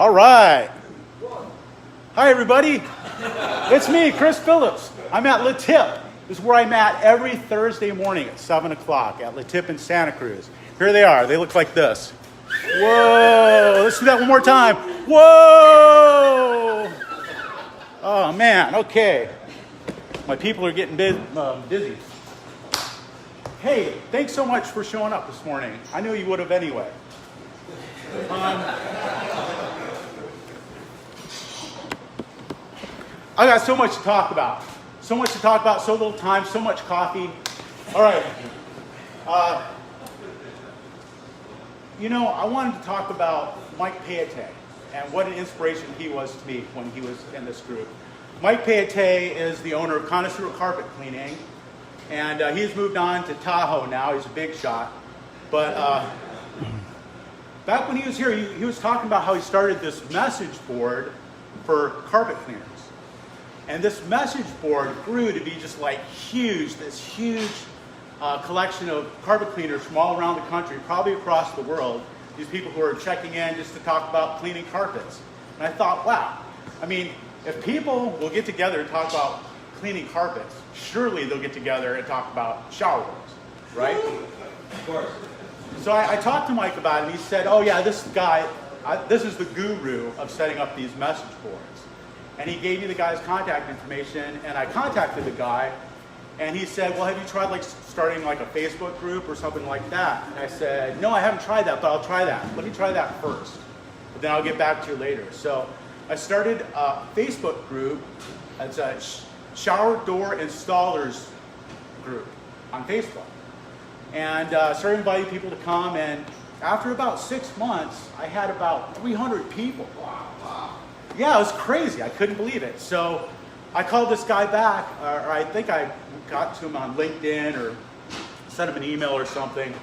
All right. Hi, everybody. It's me, Chris Phillips. I'm at Letip. This is where I'm at every Thursday morning at 7 o'clock at Letip in Santa Cruz. Here they are. They look like this. Whoa. Let's do that one more time. Whoa. Oh, man. Okay. My people are getting busy. Hey, thanks so much for showing up this morning. I knew you would have anyway. I got so much to talk about. So much to talk about, so little time, so much coffee. All right. I wanted to talk about Mike Payette and what an inspiration he was to me when he was in this group. Mike Payette is the owner of Connoisseur Carpet Cleaning, and he's moved on to Tahoe now. He's a big shot. But back when he was here, he was talking about how he started this message board for carpet cleaners. And this message board grew to be just like huge, this huge collection of carpet cleaners from all around the country, probably across the world. These people who are checking in just to talk about cleaning carpets. And I thought, wow, I mean, if people will get together and talk about cleaning carpets, surely they'll get together and talk about shower doors, right? Of course. So I talked to Mike about it, and he said, oh yeah, this guy, this is the guru of setting up these message boards. And he gave me the guy's contact information, and I contacted the guy, and he said, well, have you tried like starting like a Facebook group or something like that? And I said, no, I haven't tried that, but I'll try that. Let me try that first, but then I'll get back to you later. So I started a Facebook group. It's a shower door installers group on Facebook. And started inviting people to come, and after about 6 months, I had about 300 people. Wow. Yeah, it was crazy. I couldn't believe it. So I called this guy back, or I think I got to him on LinkedIn or sent him an email or something,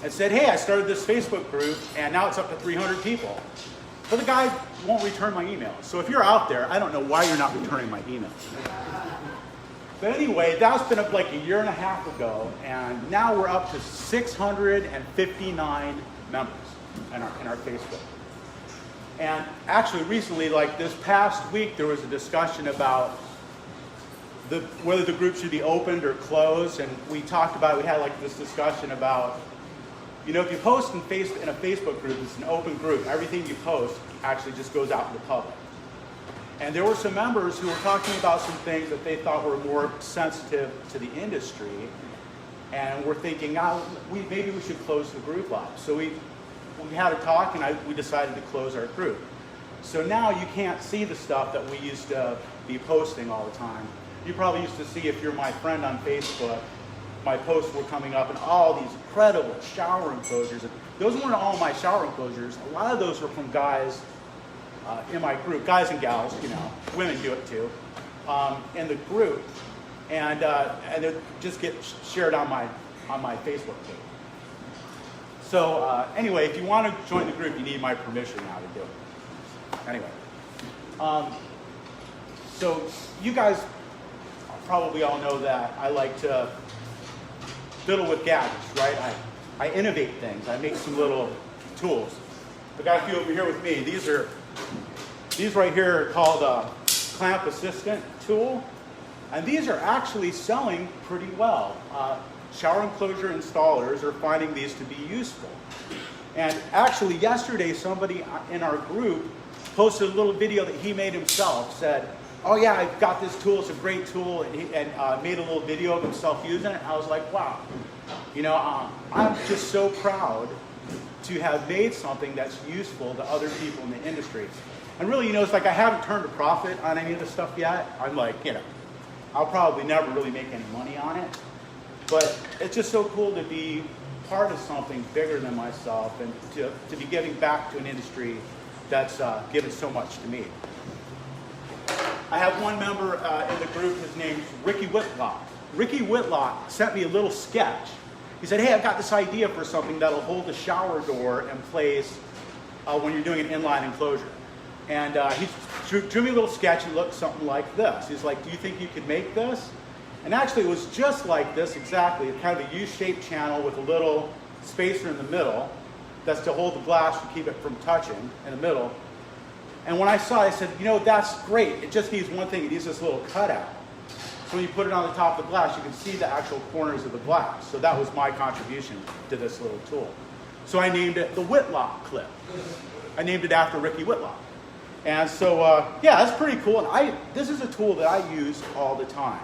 and said, hey, I started this Facebook group, and now it's up to 300 people. But the guy won't return my email. So if you're out there, I don't know why you're not returning my email. But anyway, that's been up like a year and a half ago, and now we're up to 659 members in our Facebook. And actually recently, like this past week, there was a discussion about whether the group should be opened or closed, and we talked about it. We had like this discussion about, if you post in a Facebook group, it's an open group. Everything you post actually just goes out to the public. And there were some members who were talking about some things that they thought were more sensitive to the industry, and we're thinking, maybe we should close the group up. So we had a talk, and we decided to close our group. So now you can't see the stuff that we used to be posting all the time. You probably used to see, if you're my friend on Facebook, my posts were coming up and all these incredible shower enclosures. Those weren't all my shower enclosures. A lot of those were from guys in my group, guys and gals, women do it too, in the group, and it just get shared on my Facebook page. So anyway, if you want to join the group, you need my permission now to do it. Anyway, so you guys probably all know that I like to fiddle with gadgets, right? I innovate things. I make some little tools. I got a few over here with me. These right here are called a clamp assistant tool, and these are actually selling pretty well. Shower enclosure installers are finding these to be useful. And actually yesterday, somebody in our group posted a little video that he made himself, said, oh yeah, I've got this tool, it's a great tool, and made a little video of himself using it. I was like, wow, I'm just so proud to have made something that's useful to other people in the industry. And really, it's like I haven't turned a profit on any of this stuff yet. I'm like, I'll probably never really make any money on it. But it's just so cool to be part of something bigger than myself, and to be giving back to an industry that's given so much to me. I have one member in the group, his name's Ricky Whitlock. Ricky Whitlock sent me a little sketch. He said, hey, I've got this idea for something that'll hold the shower door in place when you're doing an inline enclosure. And he drew me a little sketch. It looked something like this. He's like, do you think you could make this? And actually it was just like this exactly, kind of a U-shaped channel with a little spacer in the middle. that's to hold the glass to keep it from touching in the middle. And when I saw it, I said, you know, that's great. It just needs one thing. It needs this little cutout. So when you put it on the top of the glass, you can see the actual corners of the glass. So that was my contribution to this little tool. So I named it the Whitlock clip. I named it after Ricky Whitlock. And so, yeah, that's pretty cool. And this is a tool that I use all the time.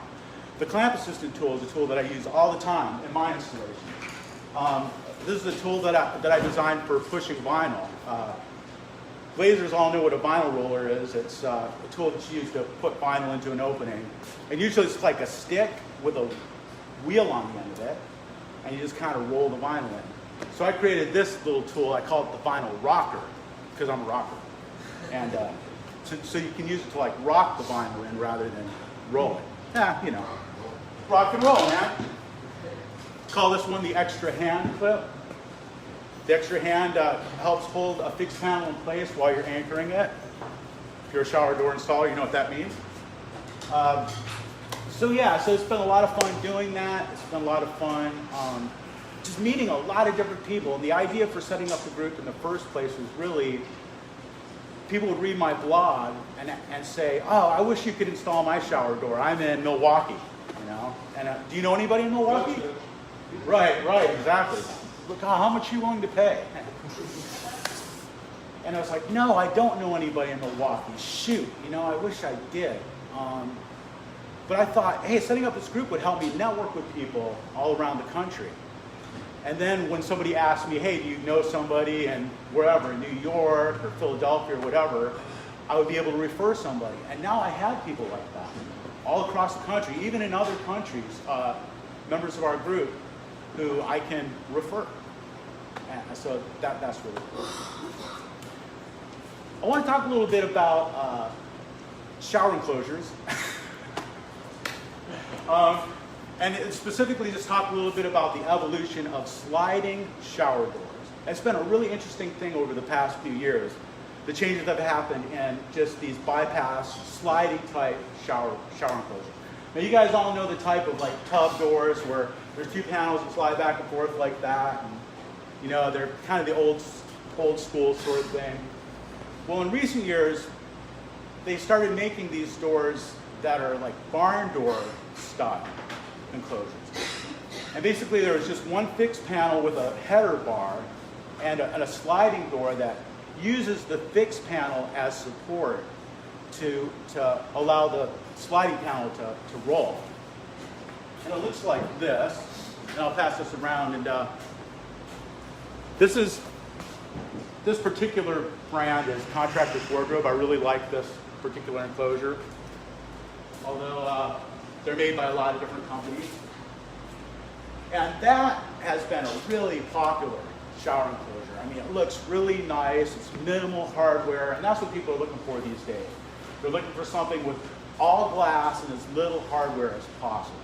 The clamp assistant tool is a tool that I use all the time in my installation. This is a tool that I designed for pushing vinyl. Glazers all know what a vinyl roller is. It's a tool that's used to put vinyl into an opening. And usually it's like a stick with a wheel on the end of it. And you just kind of roll the vinyl in. So I created this little tool. I call it the vinyl rocker, because I'm a rocker. And so you can use it to like rock the vinyl in rather than roll it. Yeah, you know, rock and roll, man. Call this one the extra hand clip. The extra hand helps hold a fixed panel in place while you're anchoring it. If you're a shower door installer, you know what that means. So yeah, so it's been a lot of fun doing that. It's been a lot of fun just meeting a lot of different people. And the idea for setting up the group in the first place was really, people would read my blog and say, oh, I wish you could install my shower door. I'm in Milwaukee, you know. And do you know anybody in Milwaukee? Right, exactly. Look, how much are you willing to pay? And I was like, no, I don't know anybody in Milwaukee. Shoot, you know, I wish I did. But I thought, hey, setting up this group would help me network with people all around the country. And then when somebody asked me, hey, do you know somebody in wherever, in New York or Philadelphia or whatever, I would be able to refer somebody. And now I have people like that all across the country, even in other countries, members of our group who I can refer. And so that's really cool. I want to talk a little bit about shower enclosures. And specifically just talk a little bit about the evolution of sliding shower doors. It's been a really interesting thing over the past few years. The changes that have happened in just these bypass sliding type shower enclosures. Now you guys all know the type of like tub doors where there's two panels that slide back and forth like that. And, you know, they're kind of the old school sort of thing. Well, in recent years, they started making these doors that are like barn door style enclosures. And basically there was just one fixed panel with a header bar and a sliding door that uses the fixed panel as support to allow the sliding panel to roll. And it looks like this. And I'll pass this around. And this particular brand is Contractor's Wardrobe. I really like this particular enclosure. Although they're made by a lot of different companies. And that has been a really popular shower enclosure. I mean, it looks really nice, it's minimal hardware, and that's what people are looking for these days. They're looking for something with all glass and as little hardware as possible.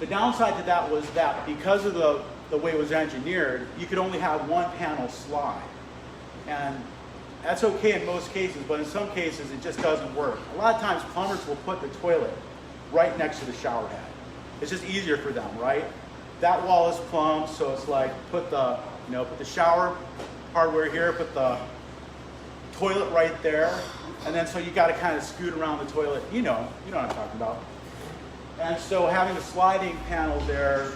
The downside to that was that because of the way it was engineered, you could only have one panel slide. And that's okay in most cases, but in some cases it just doesn't work. A lot of times plumbers will put the toilet right next to the shower head. It's just easier for them, right? That wall is plumbed, so it's like put the shower hardware here, put the toilet right there, and then so you got to kind of scoot around the toilet. You know what I'm talking about. And so having a sliding panel there,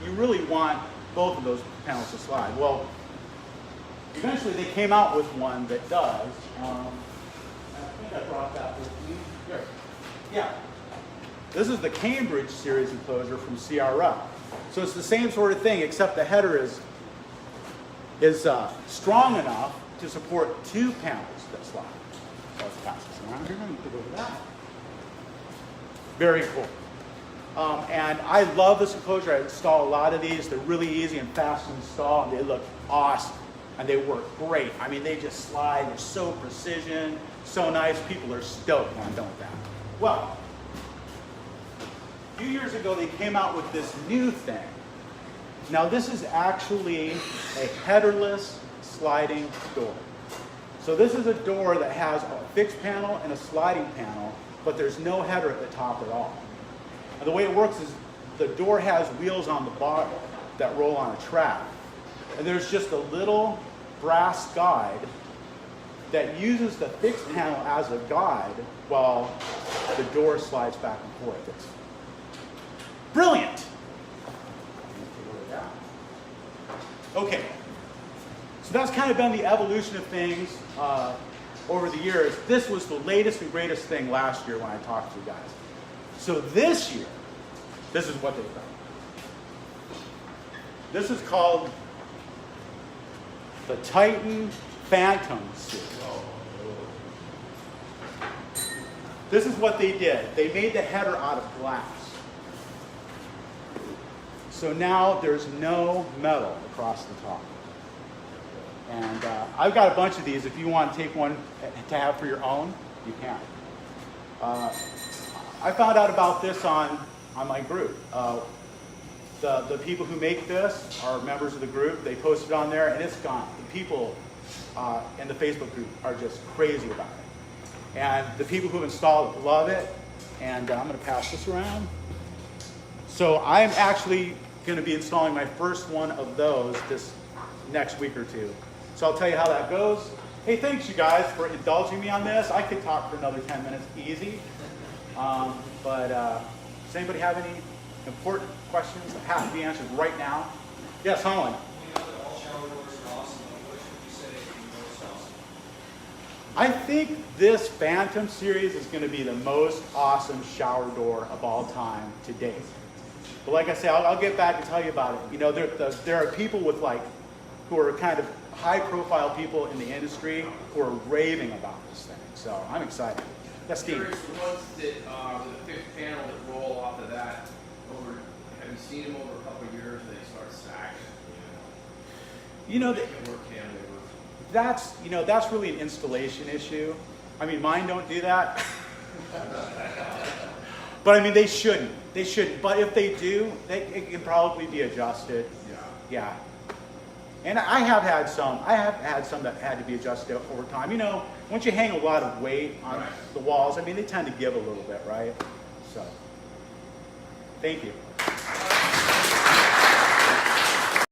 you really want both of those panels to slide. Well, eventually they came out with one that does. I think I brought that with me. Here. Yeah. This is the Cambridge series enclosure from CRL. So it's the same sort of thing, except the header is strong enough to support two panels that slide. So let's pass this around here. You can go over that. Very cool. And I love this enclosure. I install a lot of these. They're really easy and fast to install, and they look awesome. And they work great. I mean, they just slide. They're so precision, so nice. People are stoked when I'm done with that. Well, a few years ago, they came out with this new thing. Now, this is actually a headerless sliding door. So this is a door that has a fixed panel and a sliding panel, but there's no header at the top at all. And the way it works is the door has wheels on the bottom that roll on a track. And there's just a little brass guide that uses the fixed panel as a guide while the door slides back and forth. It's brilliant. Okay, so that's kind of been the evolution of things over the years. This was the latest and greatest thing last year when I talked to you guys. So this year, this is what they've done. This is called the Titan Phantom series. This is what they did. They made the header out of glass. So now there's no metal across the top. And I've got a bunch of these. If you want to take one to have for your own, you can. I found out about this on my group. The people who make this are members of the group. They posted on there, and it's gone. The people in the Facebook group are just crazy about it. And the people who installed it love it. And I'm going to pass this around. So I'm actually going to be installing my first one of those this next week or two. So I'll tell you how that goes. Hey, thanks you guys for indulging me on this. I could talk for another 10 minutes easy. Does anybody have any important questions that have to be answered right now? Yes, Holland. I think this Phantom series is going to be the most awesome shower door of all time to date. But like I say, I'll get back and tell you about it. You know, there are people who are kind of high-profile people in the industry who are raving about this thing. So I'm excited. Yes, Steve. The ones that the fifth panel that roll off of that, have you seen them over a couple of years? They start sagging. You know, that's really an installation issue. I mean, mine don't do that. But I mean, they shouldn't. They shouldn't. But if they do, it can probably be adjusted. Yeah. And I have had some that had to be adjusted over time. You know, once you hang a lot of weight on the walls, I mean, they tend to give a little bit, right? So, thank you.